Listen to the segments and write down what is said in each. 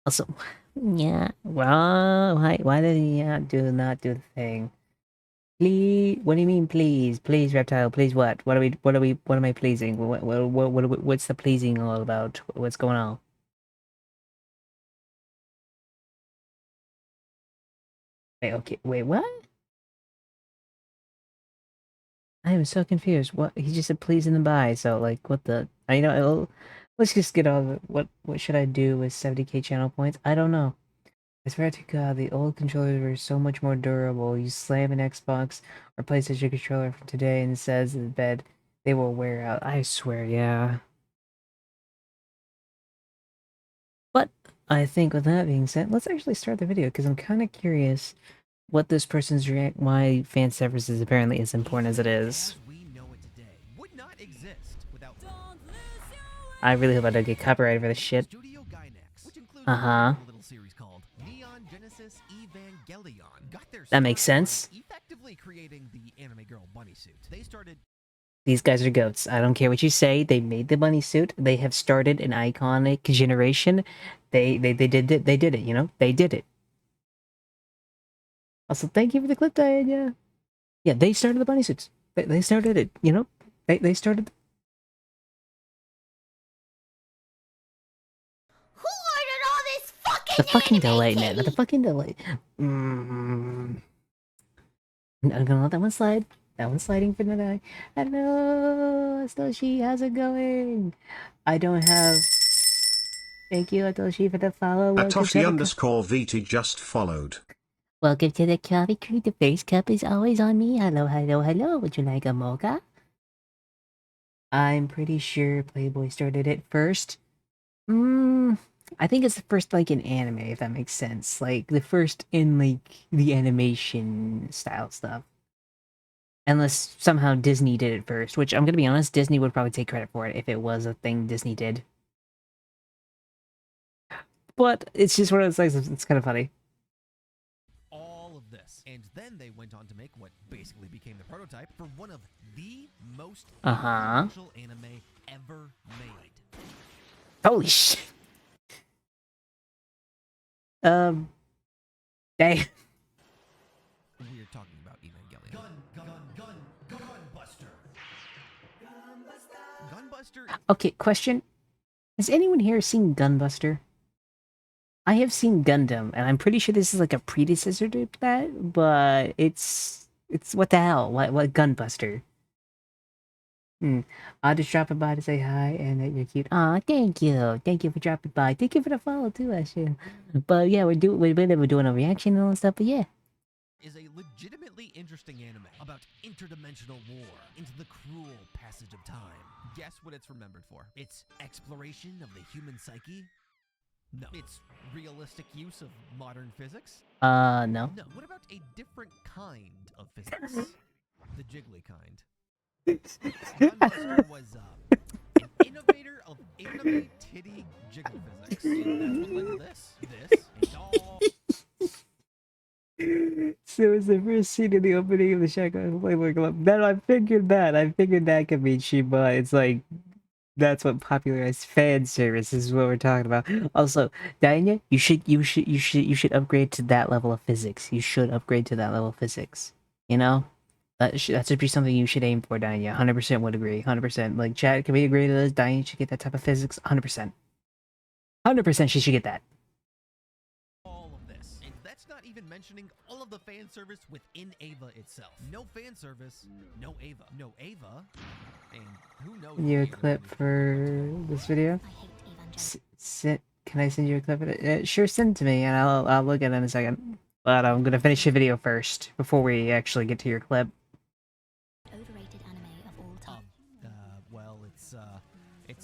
Also, yeah. Well, why did he not do the thing? Please, what do you mean, please? Please, reptile, please what? What am I pleasing? What's the pleasing all about? What's going on? Wait, okay, wait, what? I am so confused. What? He just said please in the buy, so, like, what the? Let's just get all the, what should I do with 70k channel points? I don't know. I swear to God, the old controllers were so much more durable. You slam an Xbox or PlayStation controller from today and it says in bed, they will wear out. I swear, yeah. But I think with that being said, let's actually start the video because I'm kind of curious what this person's react. Why fan service is apparently as important as it is. I really hope I don't get copyrighted for this shit. Uh-huh. That makes sense. These guys are goats. I don't care what you say. They made the bunny suit. They have started an iconic generation. They did it. They did it. You know, they did it. Also, thank you for the clip, Diane. Yeah, they started the bunny suits. They started it. You know, they started. Who ordered all this fucking The fucking delay, kitty? man. The fucking delay. I'm gonna let that one slide. That one's sliding for the night. Hello, Satoshi. How's it going? I don't have. Thank you, Satoshi, for the follow. Welcome to Atoshi_VT just followed. Welcome to the coffee creek. The face cup is always on me. Hello, hello, hello. Would you like a mocha? I'm pretty sure Playboy started it first. I think it's the first, like, in anime, if that makes sense. Like, the first in, like, the animation style stuff. Unless somehow Disney did it first, which I'm gonna be honest, Disney would probably take credit for it if it was a thing Disney did. But it's just one of those things, it's kind of funny. All of this. And then they went on to make what basically became the prototype for one of the most influential anime ever made. Holy shit. Dang. We're talking about Evangelion. Gunbuster. Gunbuster. Okay, question. Has anyone here seen Gunbuster? I have seen Gundam, and I'm pretty sure this is like a predecessor to that, but it's what the hell? What Gunbuster? I'll just drop by to say hi and that you're cute. Aw, thank you. Thank you for dropping by. Thank you for the follow too, actually. But yeah, we're doing a reaction and all that stuff, but yeah. Is a legitimately interesting anime about interdimensional war into the cruel passage of time. Guess what it's remembered for? Its exploration of the human psyche? No. Its realistic use of modern physics? No. No. What about a different kind of physics? The jiggly kind. Gunbuster was an innovator of anime titty jiggle physics. And that's what led to this. And all. So it's the first scene in the opening of the Shotgun Playboy Club. Then I figured that could be Chiba. It's like that's what popularized fan service is what we're talking about. Also, Danya, you should upgrade to that level of physics. You should upgrade to that level of physics. You know? That should be something you should aim for, Danya. 100% would agree. 100%. Like, Chad, can we agree to this? Danya should get that type of physics? 100%. 100% she should get that. All of this. And that's not even mentioning all of the fan service within Ava itself. No fan service, no Ava. No Ava, and who knows. You a clip for this video? Can I send you a clip of it? Sure, send it to me, and I'll look at it in a second. But I'm gonna finish the video first before we actually get to your clip. Overrated anime of all time. Well, it's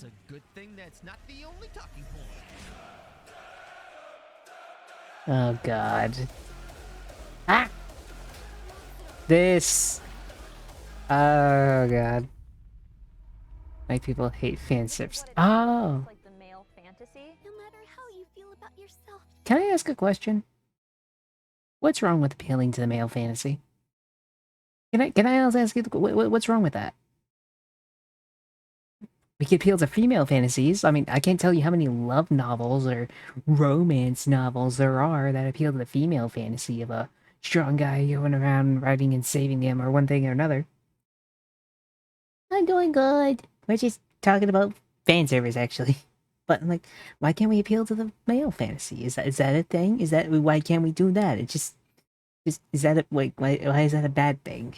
a good thing that's not the only talking point. Oh God. Ah. This. Oh God. Like people hate fan service. Oh. Like the male fantasy. No matter how you feel about yourself. Can I ask a question? What's wrong with appealing to the male fantasy? Can I also ask you what's wrong with that? We could appeal to female fantasies. I mean, I can't tell you how many love novels or romance novels there are that appeal to the female fantasy of a strong guy going around writing and saving them or one thing or another. I'm doing good. We're just talking about fan service, actually. But I'm like, why can't we appeal to the male fantasy? Is that a thing? Is that why can't we do that? It just is that a, like why is that a bad thing?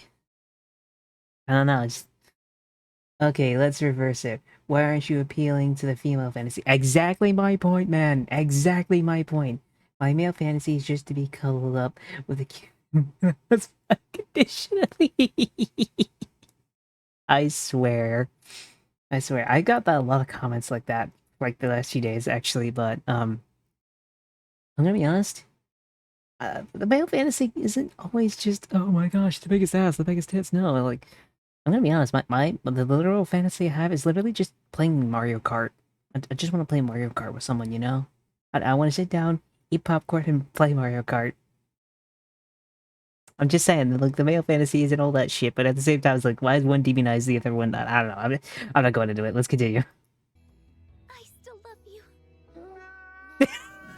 I don't know. Just okay. Let's reverse it. Why aren't you appealing to the female fantasy? Exactly my point, man. Exactly my point. My male fantasy is just to be cuddled up with a cute. That's unconditionally. I swear. I swear, I got that a lot of comments like that, like the last few days actually. But I'm gonna be honest. The male fantasy isn't always just oh my gosh, the biggest ass, the biggest tits. No, like I'm gonna be honest. My the literal fantasy I have is literally just playing Mario Kart. I just want to play Mario Kart with someone, you know. I want to sit down, eat popcorn, and play Mario Kart. I'm just saying, like the male fantasy isn't all that shit, but at the same time, it's like, why is one demonize the other one not? I don't know. I'm not going to do it. Let's continue. I still love you.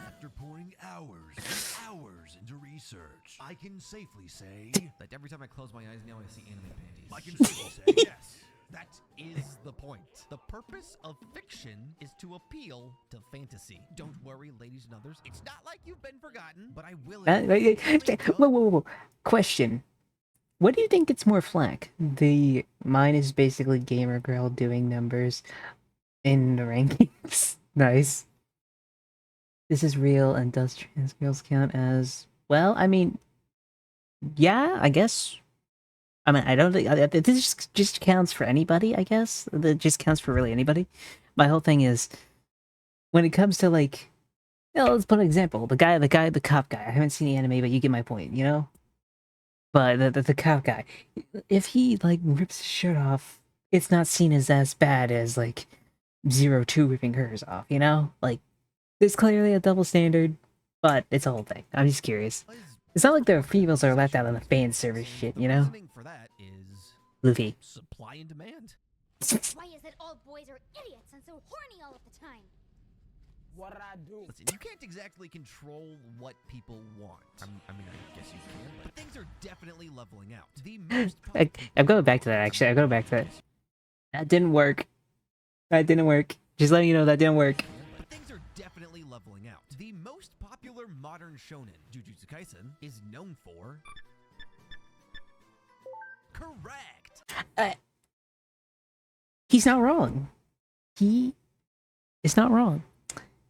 After pouring hours and hours into research, I can safely say that every time I close my eyes now, I see anime panties. I can safely say yes. That is the point. The purpose of fiction is to appeal to fantasy. Don't worry, ladies and others. It's not like you've been forgotten, but I will. Whoa. Question. What do you think gets more flack? Mine is basically gamer girl doing numbers in the rankings. Nice. This is real, and does trans girls count as well? I mean, yeah, I guess. I mean, I don't think this just counts for anybody. I guess that just counts for really anybody. My whole thing is when it comes to like, let's put an example. The cop guy. I haven't seen the anime, but you get my point. You know. But the cop guy, if he like rips his shirt off, it's not seen as bad as like 02 ripping hers off. You know, like there's clearly a double standard, but it's a whole thing. I'm just curious. It's not like the females are left out on the fan service shit, you know? Reasoning for that is Luffy. supply and demand. Why is it all boys are idiots and so horny all of the time? What did I do? Listen, you can't exactly control what people want. I mean, I guess you can, but things are definitely leveling out. The most I'm going back to that, actually. I'm going back to that. That didn't work. That didn't work. Just letting you know that didn't work. But things are definitely leveling out. The most popular modern shonen, Jujutsu Kaisen, is known for... Correct! He's not wrong. He is not wrong.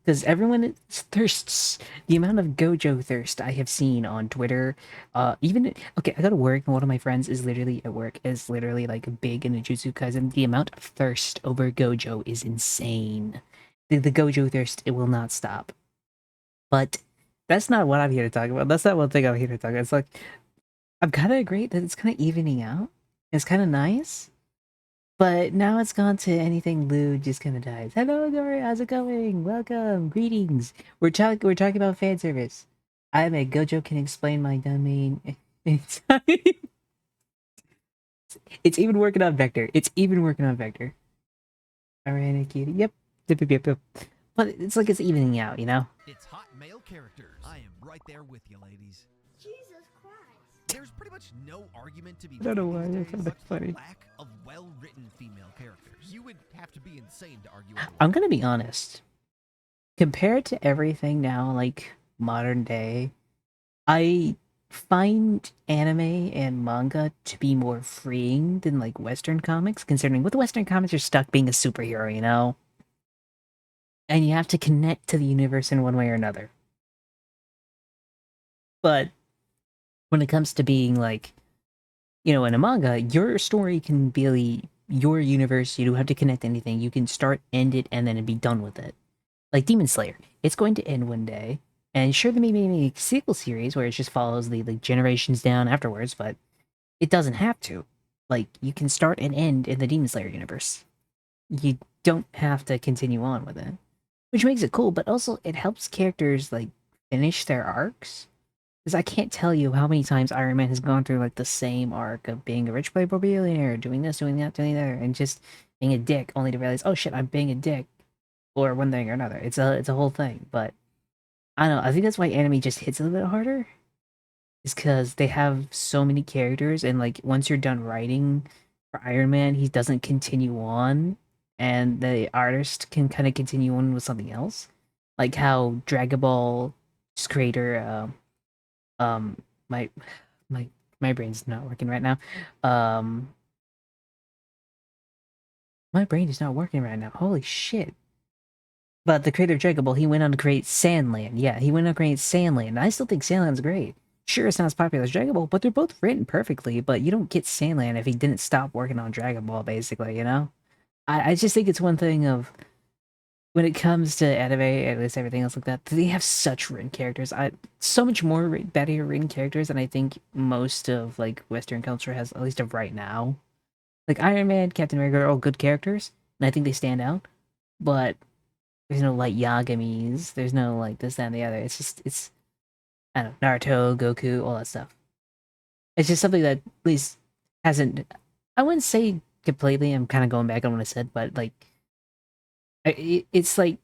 Because everyone thirsts. The amount of Gojo thirst I have seen on Twitter, even okay, I go to work and one of my friends is literally at work is literally like big in Jujutsu Kaisen. The amount of thirst over Gojo is insane. The Gojo thirst, it will not stop. But that's not what I'm here to talk about. That's not one thing I'm here to talk about. It's like I'm kind of agree that it's kind of evening out. It's kind of nice. But now it's gone to anything lewd just kind of dies. Hello, Dory. How's it going? Welcome. Greetings. We're talking about fan service. I'm a Gojo can explain my domain. It's even working on Vector. It's even working on Vector. Alright, cutie. Yep. Yep. But it's like it's evening out, you know? It's hot male characters. I am right there with you, ladies. Jesus Christ. There's pretty much no argument to be I don't know made why, these that's days, kinda such funny. lack of well-written female characters. You would have to be insane to argue I'm gonna be honest. Compared to everything now, like modern day, I find anime and manga to be more freeing than like Western comics, considering with Western comics you're stuck being a superhero, you know? And you have to connect to the universe in one way or another. But when it comes to being like, you know, in a manga, your story can be your universe. You don't have to connect anything. You can start, end it, and then be done with it. Like Demon Slayer, it's going to end one day. And sure, they may make a sequel series where it just follows the like generations down afterwards, but it doesn't have to. Like, you can start and end in the Demon Slayer universe. You don't have to continue on with it. Which makes it cool, but also it helps characters like finish their arcs. Because I can't tell you how many times Iron Man has gone through like the same arc of being a rich playboy billionaire, doing this, doing that, doing that, and just being a dick, only to realize, oh shit, I'm being a dick, or one thing or another. It's a whole thing, but I don't know. I think that's why anime just hits a little bit harder, is because they have so many characters, and like once you're done writing for Iron Man, he doesn't continue on, and the artist can kind of continue on with something else, like how Dragon Ball creator, um, my my my brain's not working right now. Um, my brain is not working right now. Holy shit. But the creator of Dragon Ball, he went on to create Sandland. Yeah, he went on to create Sandland. And I still think Sandland's great. Sure, it's not as popular as Dragon Ball, but they're both written perfectly. But you don't get Sandland if he didn't stop working on Dragon Ball, basically, you know? I just think it's one thing of when it comes to anime, at least everything else like that, they have such written characters. So much more better written characters than I think most of like Western culture has, at least of right now. Like Iron Man, Captain America are all good characters, and I think they stand out. But there's no like Yagamis. There's no like this, that, and the other. It's I don't know, Naruto, Goku, all that stuff. It's just something that at least hasn't. I wouldn't say completely. I'm kind of going back on what I said, but like it's like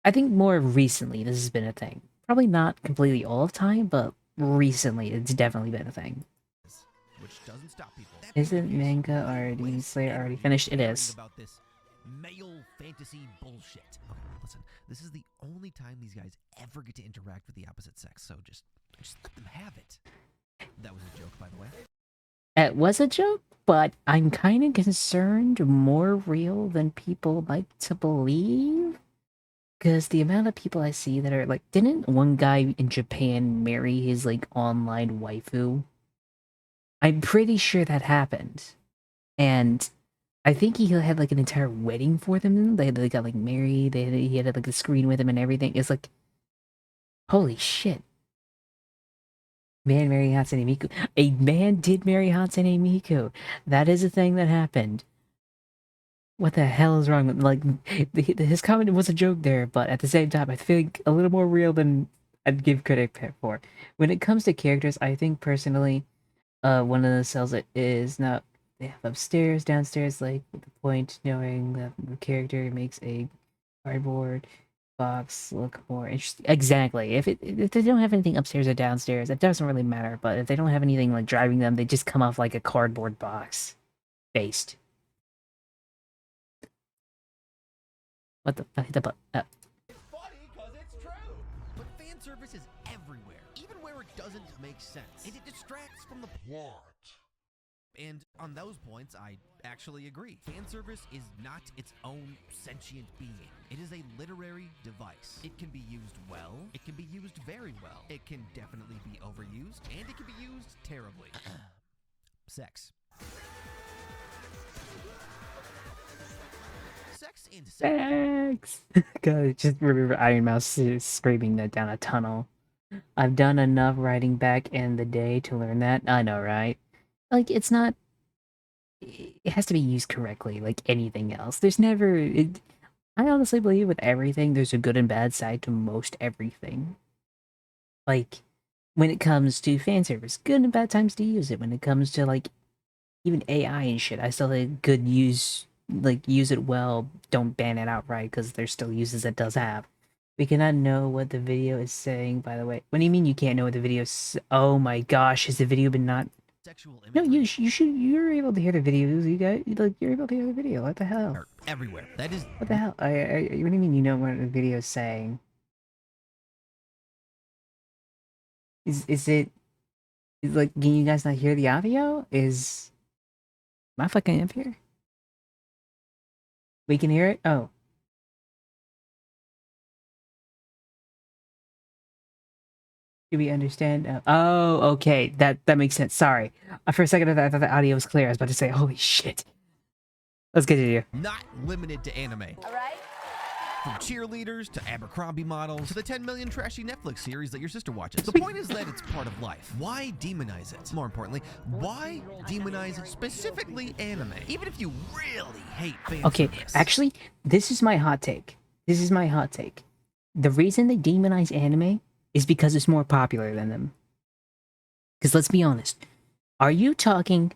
I think more recently this has been a thing. Probably not completely all of time, but recently it's definitely been a thing. Which doesn't stop people. That Isn't being the case, manga already Demon Slayer already finished? It is. About this male fantasy bullshit. Okay, listen. This is the only time these guys ever get to interact with the opposite sex, so just let them have it. That was a joke, by the way. It was a joke, but I'm kind of concerned more real than people like to believe. Because the amount of people I see that are like, didn't one guy in Japan marry his like online waifu? I'm pretty sure that happened. And I think he had like an entire wedding for them. They got like married. He had like a screen with him and everything. It's like, holy shit. Man marrying Hatsune Miku. A man did marry Hatsune Miku. That is a thing that happened. What the hell is wrong with like his comment was a joke there, but at the same time, I think a little more real than I'd give credit for. When it comes to characters, I think personally, one of the cells that is not they have upstairs, downstairs, like with the point knowing that the character makes a cardboard box look more interesting. Exactly. If they don't have anything upstairs or downstairs, it doesn't really matter. But if they don't have anything like driving them, they just come off like a cardboard box based. What the fuck? The It's funny because it's true. But fan service is everywhere, even where it doesn't make sense. And it distracts from the plot. And on those points, I actually agree. Fan service is not its own sentient being. It is a literary device. It can be used well. It can be used very well. It can definitely be overused, and it can be used terribly. Sex. Sex and Sex! God, just remember Iron Mouse screaming that down a tunnel. I've done enough writing back in the day to learn that. I know, right? Like, it's not... It has to be used correctly, like anything else. There's never... I honestly believe with everything, there's a good and bad side to most everything. Like, when it comes to fan service, good and bad times to use it. When it comes to, like, even AI and shit, I still think good use... Like, use it well, don't ban it outright, because there's still uses it does have. We cannot know what the video is saying, by the way. What do you mean you can't know what the video is? Oh my gosh, has the video been not... sexual No, imagery. you're able to hear the videos, you guys, like, you're able to hear the video, what the hell? Are everywhere. That is What the hell? What do you mean you know what the video is saying? Is it... Is, like, can you guys not hear the audio? Am I fucking up here? We can hear it? Oh. Do we understand? Oh, okay. That makes sense. Sorry. For a second, I thought the audio was clear. I was about to say, holy shit. Let's continue. not limited to anime. All right? From cheerleaders to Abercrombie models to the 10 million trashy Netflix series that your sister watches. The point is that it's part of life. Why demonize it? More importantly, why demonize specifically anime? Even if you really hate fan Okay, service. actually, this is my hot take. This is my hot take. The reason they demonize anime is because it's more popular than them. Because let's be honest. Are you talking...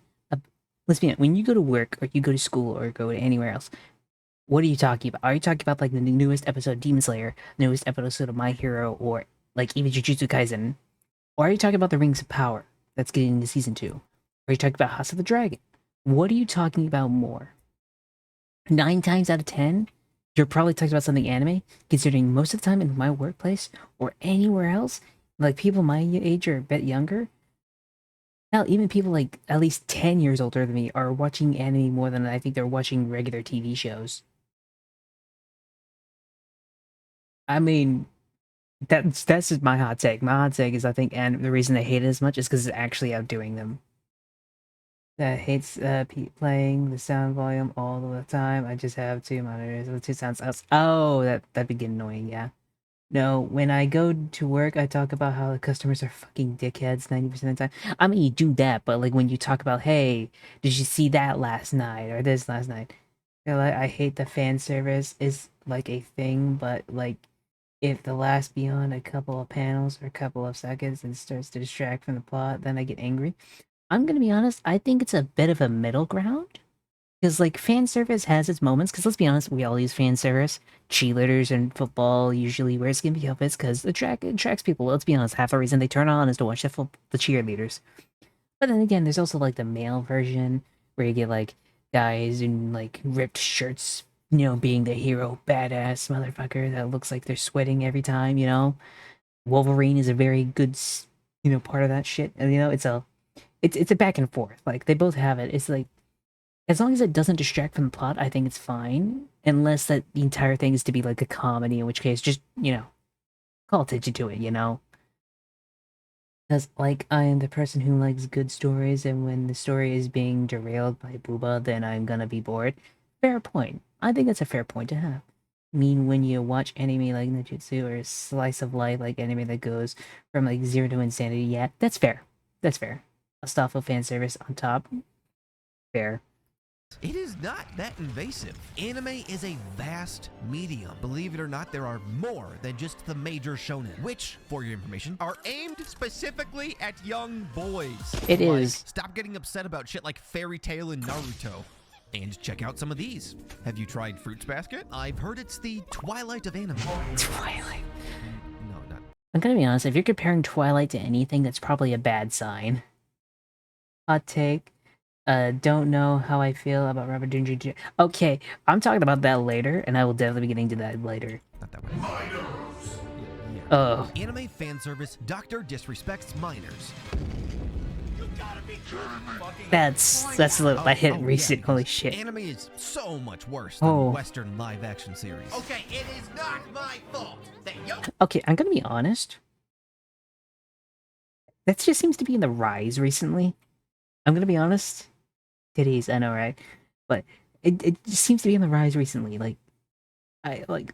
let's be honest, when you go to work or you go to school or go to anywhere else, what are you talking about? Are you talking about like the newest episode of Demon Slayer, newest episode of My Hero, or like even Jujutsu Kaisen? Or are you talking about the Rings of Power that's getting into season 2? Are you talking about House of the Dragon? What are you talking about more? 9 times out of 10, you're probably talking about something anime, considering most of the time in my workplace or anywhere else, like people my age or a bit younger, hell, even people like at least 10 years older than me are watching anime more than I think they're watching regular TV shows. I mean, that's just my hot take. My hot take is I think and the reason they hate it as much is because it's actually outdoing them. That hates playing the sound volume all the time. I just have 2 monitors with 2 sounds. Oh, that'd be getting annoying. Yeah. No, when I go to work, I talk about how the customers are fucking dickheads 90% of the time. I mean, you do that, but like when you talk about, hey, did you see that last night or this last night? You're like, I hate the fan service is like a thing, but like if the last beyond a couple of panels or a couple of seconds and starts to distract from the plot, then I get angry. I'm gonna be honest, I think it's a bit of a middle ground. Because, like, fan service has its moments. Because, let's be honest, we all use fan service. Cheerleaders and football usually wear skimpy outfits because it attracts people. Let's be honest, half the reason they turn on is to watch the cheerleaders. But then again, there's also, like, the male version where you get, like, guys in, like, ripped shirts, being the hero, badass motherfucker that looks like they're sweating every time, Wolverine is a very good, part of that shit. And, it's a back and forth. Like, they both have it. It's like, as long as it doesn't distract from the plot, I think it's fine. Unless that the entire thing is to be like a comedy, in which case just, call attention to it. Because, like, I am the person who likes good stories, and when the story is being derailed by Booba, then I'm gonna be bored. Fair point. I think that's a fair point to have. I mean, when you watch anime like Ninjutsu or slice of life like anime that goes from like zero to insanity, yeah, that's fair. That's fair. A stuff of fan service on top, fair. It is not that invasive. Anime is a vast medium. Believe it or not, there are more than just the major shonen, which, for your information, are aimed specifically at young boys. It is. Stop getting upset about shit like Fairy Tail and Naruto. And check out some of these. Have you tried Fruits Basket? I've heard it's the Twilight of anime. Twilight. No, not. I'm gonna be honest, if you're comparing Twilight to anything, that's probably a bad sign. Hot take. Don't know how I feel about Robert Downey Jr. Okay, I'm talking about that later, and I will definitely be getting to that later. Not that way. Yeah. Oh. Anime fan service, Doctor disrespects minors. That's a little, that hit recent, yeah, holy shit. Anime is so much worse than Western live-action series. Okay, it is not my fault that you. Okay, I'm gonna be honest. That just seems to be in the rise recently. I'm gonna be honest. Titties, I know, right? But it just seems to be on the rise recently. Like,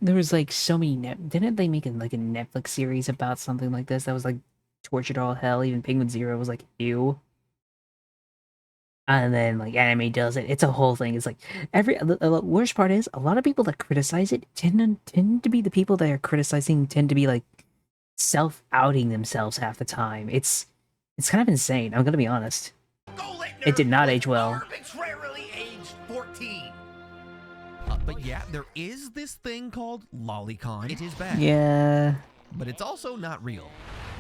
there was like so many didn't they make a Netflix series about something like this that was like tortured all hell? Even Penguin Zero was like ew. And then like anime does it. It's a whole thing. It's like the worst part is a lot of people that criticize it tend to be the people that are criticizing tend to be like self-outing themselves half the time. It's kind of insane. I'm gonna be honest. It did not age well. Arbitrarily aged 14. But yeah, there is this thing called lolicon. It is bad. Yeah. But it's also not real.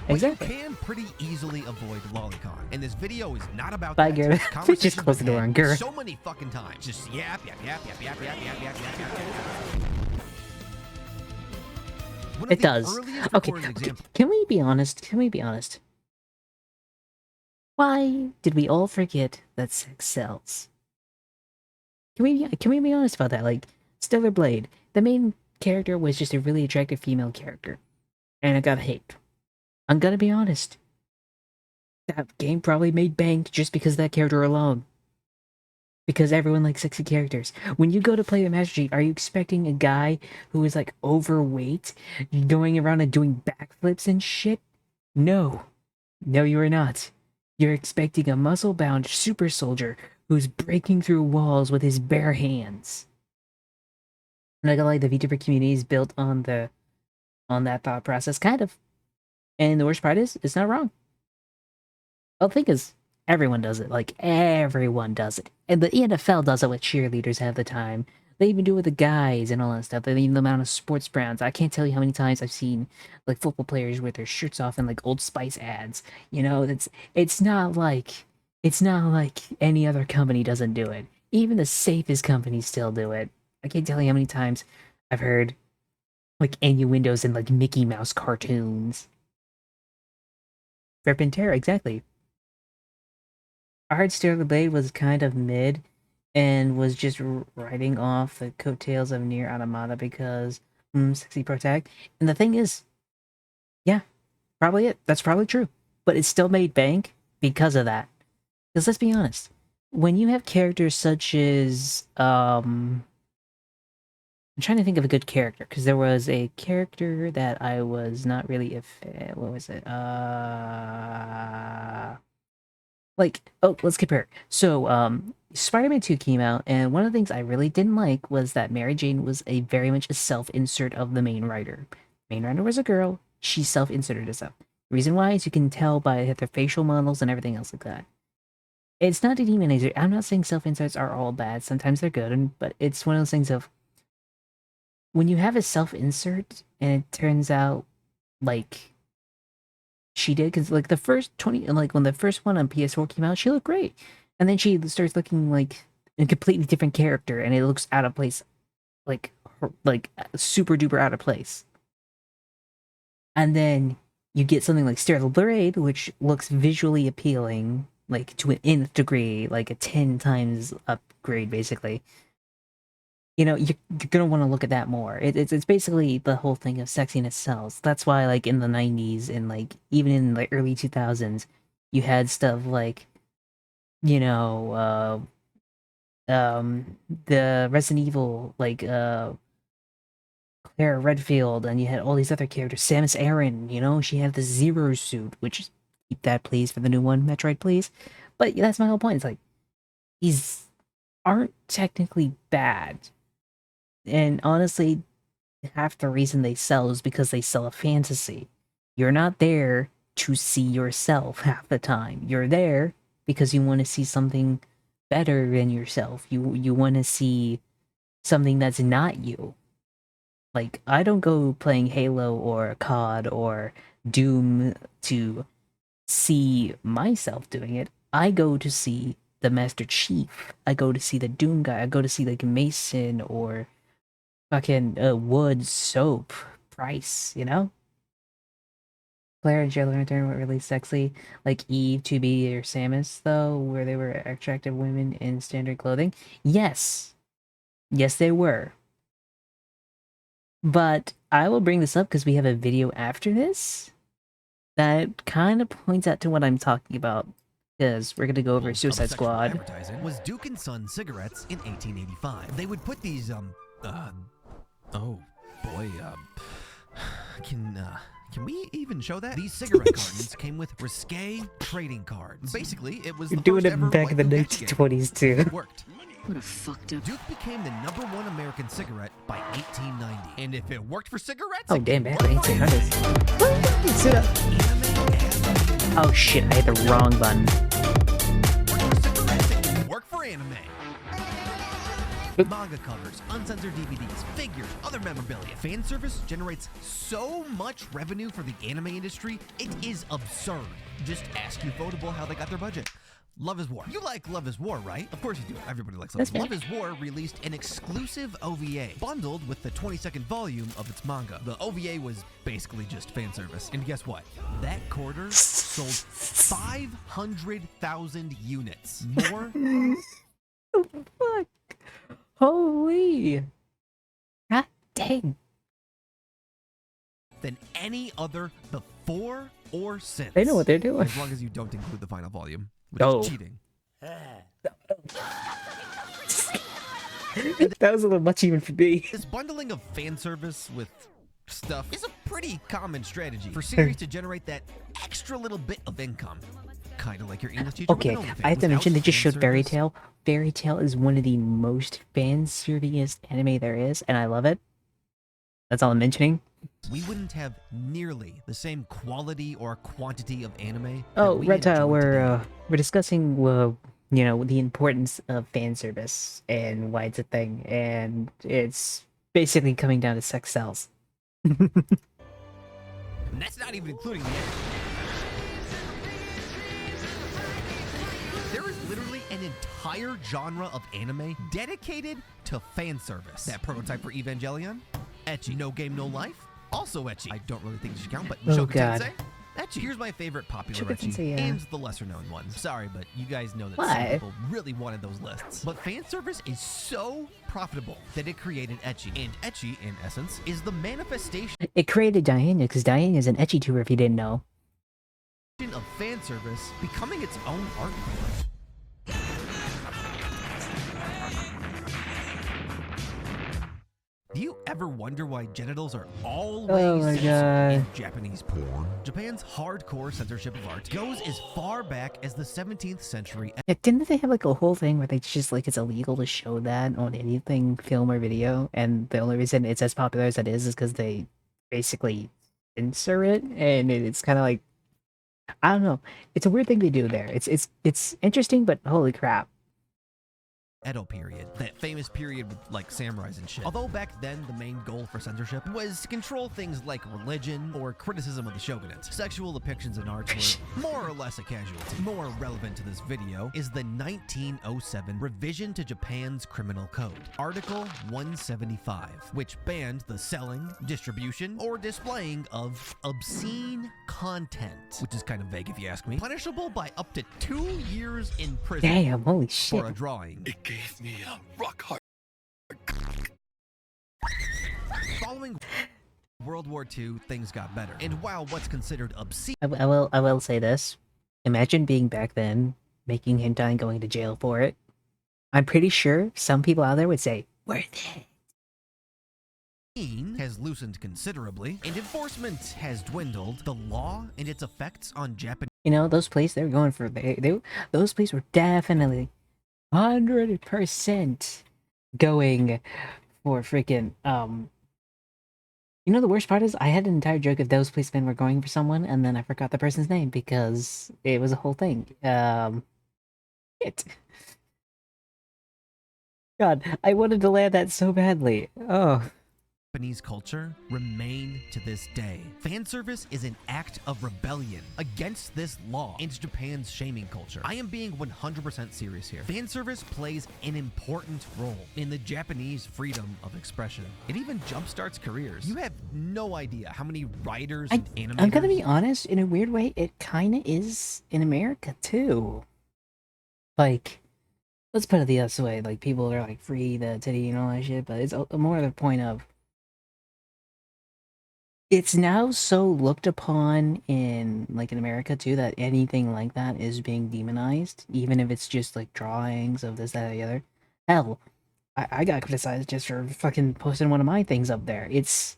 Exactly. But you can pretty easily avoid lolicon. And this video is not about Bye, that. Garrett. It's conversations Just close the door we've on had Garrett. so many fucking times. Just yap. One of It the does. earliest Okay. recorded examples- Can we be honest? Can we be honest? Why did we all forget that sex sells? Can we be honest about that? Like, Stellar Blade, the main character was just a really attractive female character, and it got hate. I'm gonna be honest. That game probably made bank just because of that character alone. Because everyone likes sexy characters. When you go to play a Master Chief, are you expecting a guy who is like overweight, going around and doing backflips and shit? No. No, you are not. You're expecting a muscle-bound super soldier who's breaking through walls with his bare hands. And I got like the VTuber community is built on that thought process, kind of. And the worst part is, it's not wrong. Well, the thing is, Everyone does it. Like, everyone does it. And the NFL does it with cheerleaders half the time. They even do it with the guys and all that stuff. They even the amount of sports brands. I can't tell you how many times I've seen like football players with their shirts off in like Old Spice ads. You know, it's not like any other company doesn't do it. Even the safest companies still do it. I can't tell you how many times I've heard like innuendos in like Mickey Mouse cartoons. Rip and tear, exactly. I heard Steer the Blade was kind of mid and was just riding off the coattails of Near Automata because sexy protag. And the thing is, yeah, probably it. That's probably true. But it still made bank because of that. Because let's be honest, when you have characters such as I'm trying to think of a good character because there was a character that I was not really what was it? Let's compare. So, Spider-Man 2 came out, and one of the things I really didn't like was that Mary Jane was a very much a self-insert of the main writer. Main writer was a girl. She self-inserted herself. Reason why is you can tell by their facial models and everything else like that. It's not a demonizer. I'm not saying self-inserts are all bad. Sometimes they're good, but it's one of those things of when you have a self-insert and it turns out like she did, because like the first 20, like when the first one on PS4 came out, she looked great, and then she starts looking like a completely different character, and it looks out of place, like super duper out of place. And then you get something like Sterile Blade, which looks visually appealing, like to an nth degree, like a 10 times upgrade, basically. You know, you're gonna want to look at that more. It's basically the whole thing of sexiness sells. That's why, like in the '90s and like even in the early 2000s, you had stuff like, you know, the Resident Evil, like Claire Redfield, and you had all these other characters. Samus Aran, you know, she had the Zero suit, which keep that please for the new one, Metroid, please. But that's my whole point. It's like these aren't technically bad. And honestly, half the reason they sell is because they sell a fantasy. You're not there to see yourself half the time. You're there because you want to see something better than yourself. You want to see something that's not you. Like, I don't go playing Halo or COD or Doom to see myself doing it. I go to see the Master Chief. I go to see the Doom guy. I go to see like Mason or fucking Wood, Soap, Price, you know? Claire and Jailer Lantern were really sexy, like Eve, 2B, or Samus, though, where they were attractive women in standard clothing. Yes. Yes, they were. But I will bring this up because we have a video after this that kind of points out to what I'm talking about. Because we're going to go over Suicide Squad. Advertising was Duke and Son cigarettes in 1885. They would put these, oh boy, can we even show that? These cigarette cartons came with risque trading cards. Basically, it was You're the doing first it ever back in the wipe and catch game. 1920s, too. It worked. What a fucked up. Duke became the #1 American cigarette by 1890. And if it worked for cigarettes, Oh, it damn, can back in the work for 1800s. Sit up. anime and Oh shit, I hit the wrong button. work for anime. Manga covers, uncensored DVDs, figures, other memorabilia. Fanservice generates so much revenue for the anime industry, it is absurd. Just ask Ufotable how they got their budget. Love is War. You like Love is War, right? Of course you do. Everybody likes Love is War. Love is War released an exclusive OVA, bundled with the 22nd volume of its manga. The OVA was basically just fan service. And guess what? That quarter sold 500,000 units. More Fuck. Holy. God dang. than any other before or since. They know what they're doing. As long as you don't include the final volume, which Oh. is cheating. That was a little much even for me. This bundling of fan service with stuff is a pretty common strategy for series to generate that extra little bit of income. Kind of like your English teacher. Okay, with an I have to OnlyFans. mention they just Without showed fan Fairy service, Tail. Fairy Tail is one of the most fan-servingest anime there is, and I love it. That's all I'm mentioning. we wouldn't have nearly the same quality or quantity of anime that Oh, we Reptile, enjoy today. we're discussing you know, the importance of fan service and why it's a thing, and it's basically coming down to sex sells. And that's not even including the end. There is literally an entire genre of anime dedicated to fan service. That prototype for Evangelion, ecchi. No Game No Life, also ecchi. I don't really think it should count, but Oh, Shogun God. Tensei, ecchi. Here's my favorite popular Shogun ecchi, Tensei, yeah. and the lesser known one. Sorry, but you guys know that some Why? people really wanted those lists. But fan service is so profitable that it created ecchi, and ecchi, in essence, is the manifestation It created Diana, because Diana is an ecchi tuber if you didn't know. of fan service becoming its own art form. Do you ever wonder why genitals are always Oh my censored in God. Japanese porn? Japan's hardcore censorship of art goes as far back as the 17th century. Yeah, didn't they have like a whole thing where they just like it's illegal to show that on anything, film or video, and the only reason it's as popular as it is because they basically censor it, and it's kind of like I don't know. It's a weird thing they do there. It's interesting, but holy crap. Edo period, that famous period with like samurais and shit. Although back then the main goal for censorship was to control things like religion or criticism of the shogunate, sexual depictions in art were more or less a casualty. More relevant to this video is the 1907 revision to Japan's criminal code, Article 175, which banned the selling, distribution, or displaying of obscene content, which is kind of vague if you ask me, punishable by up to 2 years in prison Damn, holy shit. for a drawing. It gave me a rock hard. Following World War II, things got better. And while what's considered obscene I will say this. Imagine being back then, making hentai and going to jail for it. I'm pretty sure some people out there would say, worth it. has loosened considerably, and enforcement has dwindled, the law and its effects on Japanese You know, those places they were going for, those places were definitely 100% going for freaking, you know the worst part is I had an entire joke if those policemen were going for someone and then I forgot the person's name because it was a whole thing. Shit. God, I wanted to land that so badly. Oh. culture remain to this day. Fan service is an act of rebellion against this law and Japan's shaming culture. I am being 100% serious here. Fan service plays an important role in the Japanese freedom of expression. It even jumpstarts careers. You have no idea how many writers and animators... I'm gonna be honest, in a weird way, it kinda is in America too. Like, let's put it the other way, like people are like free the titty and all that shit, but it's more the point of it's now so looked upon in like in America too that anything like that is being demonized, even if it's just like drawings of this, that, or the other. Hell, I got criticized just for fucking posting one of my things up there. It's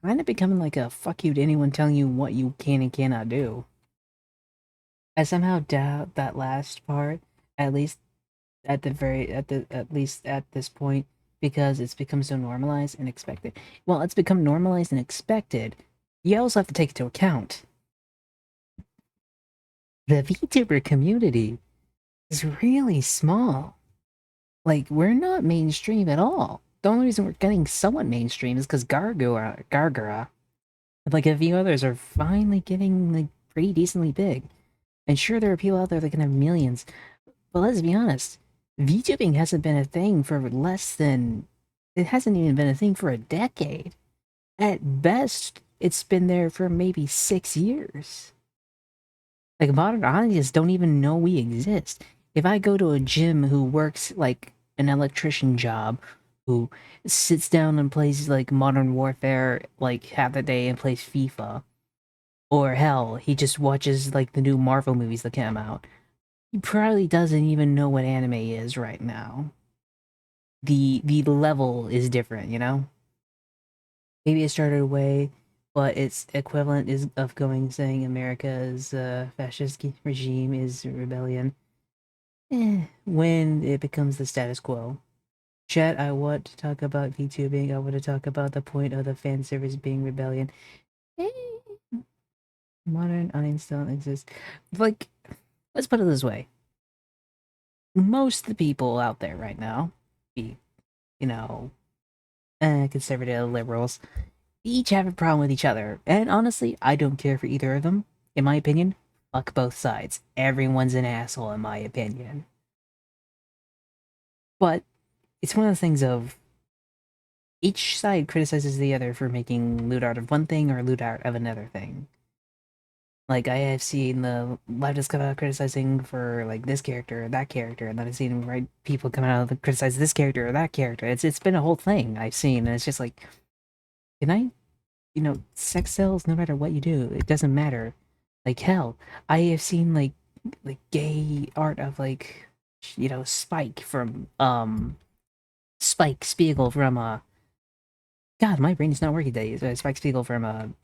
kind of becoming like a fuck you to anyone telling you what you can and cannot do. I somehow doubt that last part, at least at least at this point, because it's become so normalized and expected. Well, it's become normalized and expected. You also have to take into account the VTuber community is really small. Like, we're not mainstream at all. The only reason we're getting somewhat mainstream is because Gargara, and like a few others are finally getting like pretty decently big. And sure, there are people out there that can have millions, but let's be honest, VTubing hasn't been a thing for less than... It hasn't even been a thing for a decade. At best, it's been there for maybe 6 years. Like, modern audiences don't even know we exist. If I go to a gym who works, like, an electrician job, who sits down and plays, like, Modern Warfare, like, half the day and plays FIFA, or hell, he just watches, like, the new Marvel movies that came out, he probably doesn't even know what anime is right now. The level is different, you know? Maybe it started away, but its equivalent is of going saying America's fascist regime is rebellion. When it becomes the status quo. Chat, I want to talk about VTubing. I want to talk about the point of the fan service being rebellion. Modern audience don't exist. Like, let's put it this way. Most of the people out there right now, be, you know, conservative liberals, each have a problem with each other. And honestly, I don't care for either of them. In my opinion, fuck both sides. Everyone's an asshole, in my opinion. But it's one of the things of each side criticizes the other for making lewd art of one thing or lewd art of another thing. Like, I have seen the leftists come out criticizing for, like, this character or that character, and then I've seen right people come out and criticize this character or that character. It's been a whole thing I've seen, and it's just like, can I, sex sells no matter what you do. It doesn't matter. Like, hell, I have seen, like gay art of, like, Spike from, Spike Spiegel from, God, my brain is not working today. Spike Spiegel from,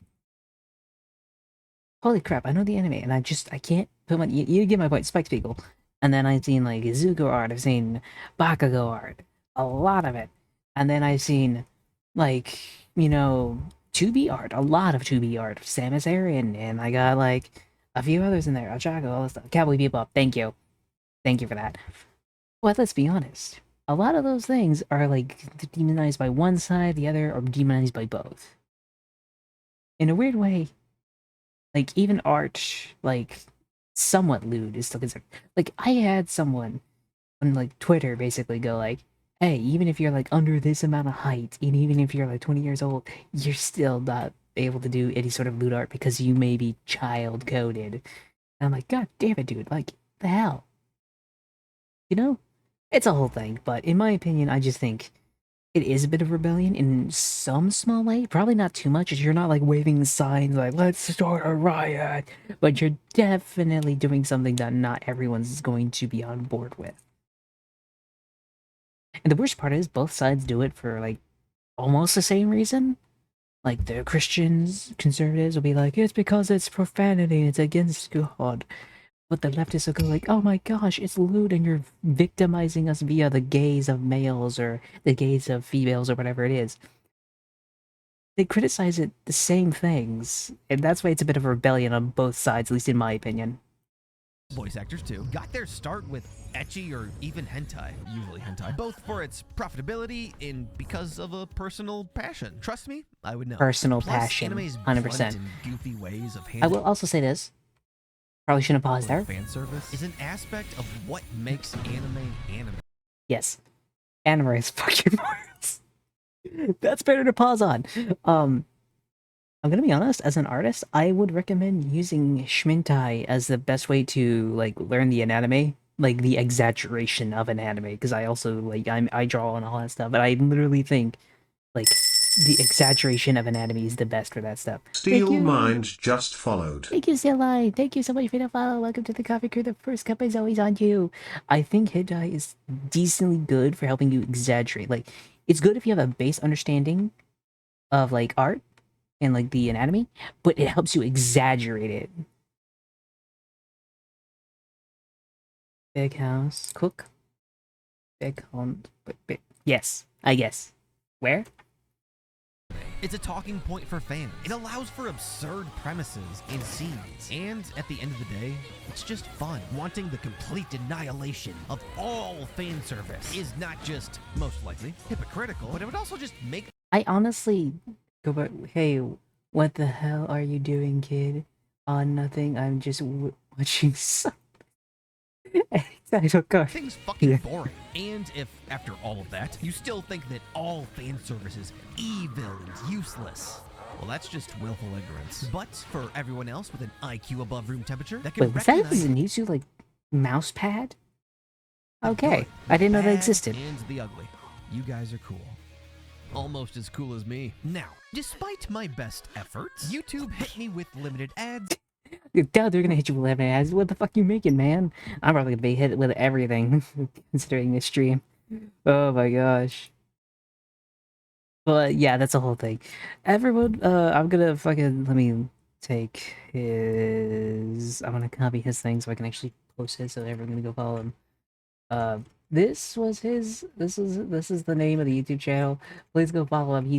holy crap, I know the anime, and I can't put my, you get my point, Spike Spiegel. And then I've seen, like, Zuko art, I've seen Bakugo art, a lot of it. And then I've seen, like, 2B art, a lot of 2B art, Samus Aran, and I got, like, a few others in there, Ochako, all this stuff. Cowboy Bebop, thank you. Thank you for that. But let's be honest, a lot of those things are, like, demonized by one side, the other, or demonized by both. In a weird way, like, even art, like, somewhat lewd is still considered. Like, I had someone on, like, Twitter basically go, like, hey, even if you're, like, under this amount of height, and even if you're, like, 20 years old, you're still not able to do any sort of lewd art because you may be child-coded. And I'm like, God damn it, dude, like, the hell? It's a whole thing, but in my opinion, I just think it is a bit of rebellion in some small way. Probably not too much, as you're not like waving signs like, let's start a riot. But you're definitely doing something that not everyone's going to be on board with. And the worst part is both sides do it for like almost the same reason. Like the Christians, conservatives will be like, it's because it's profanity, it's against God. But the leftists will go like, oh my gosh, it's lewd and you're victimizing us via the gaze of males or the gaze of females or whatever it is. They criticize it the same things, and that's why it's a bit of a rebellion on both sides, at least in my opinion. Voice actors too got their start with ecchi or even hentai, usually hentai, both for its profitability and because of a personal passion. Trust me, I would know. Personal Plus, passion, anime's 100%. blunt and goofy ways of I handling will also say this. Probably shouldn't have paused there. fan service is an aspect of what makes anime anime. Yes. Anime is fucking worse. That's better to pause on. I'm gonna be honest, as an artist, I would recommend using Shmintai as the best way to, like, learn the anatomy. Like, the exaggeration of an anime, because I also, like, I draw and all that stuff, but I literally think, like, the exaggeration of anatomy is the best for that stuff. Steel Mind just followed. Thank you, Zilline. Thank you so much for the follow. Welcome to the Coffee Crew. The first cup is always on you. I think hentai is decently good for helping you exaggerate. Like, it's good if you have a base understanding of, like, art and, like, the anatomy, but it helps you exaggerate it. Big house. Cook. Big home. Yes, I guess. Where? It's a talking point for fans. It allows for absurd premises and scenes. And at the end of the day, it's just fun. Wanting the complete annihilation of all fan service is not just, most likely, hypocritical, but it would also just make... I honestly go back, hey, what the hell are you doing, kid? Nothing, I'm just watching something. I don't go. things fucking boring. And if, after all of that, you still think that all fan service is evil and useless, well, that's just willful ignorance. But for everyone else with an IQ above room temperature, that can Wait, was that recognize a Zenitsu, like, mouse pad? the Okay, good, I didn't know that bad, existed. And the ugly. You guys are cool. Almost as cool as me. Now, despite my best efforts, YouTube hit me with limited ads. Dude, they're gonna hit you with 11 ads. What the fuck you making, man? I'm probably gonna be hit with everything, considering this stream. Oh my gosh. But yeah, that's the whole thing. Everyone, I'm gonna fucking, let me take his, I'm gonna copy his thing so I can actually post it so everyone's gonna go follow him. this was his. This is the name of the YouTube channel. Please go follow him.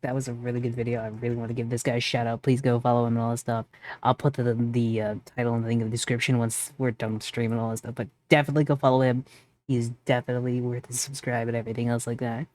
That was a really good video. I really want to give this guy a shout out. Please go follow him and all that stuff. I'll put the title and thing in the description once we're done streaming and all that stuff. But definitely go follow him. He's definitely worth a subscribe and everything else like that.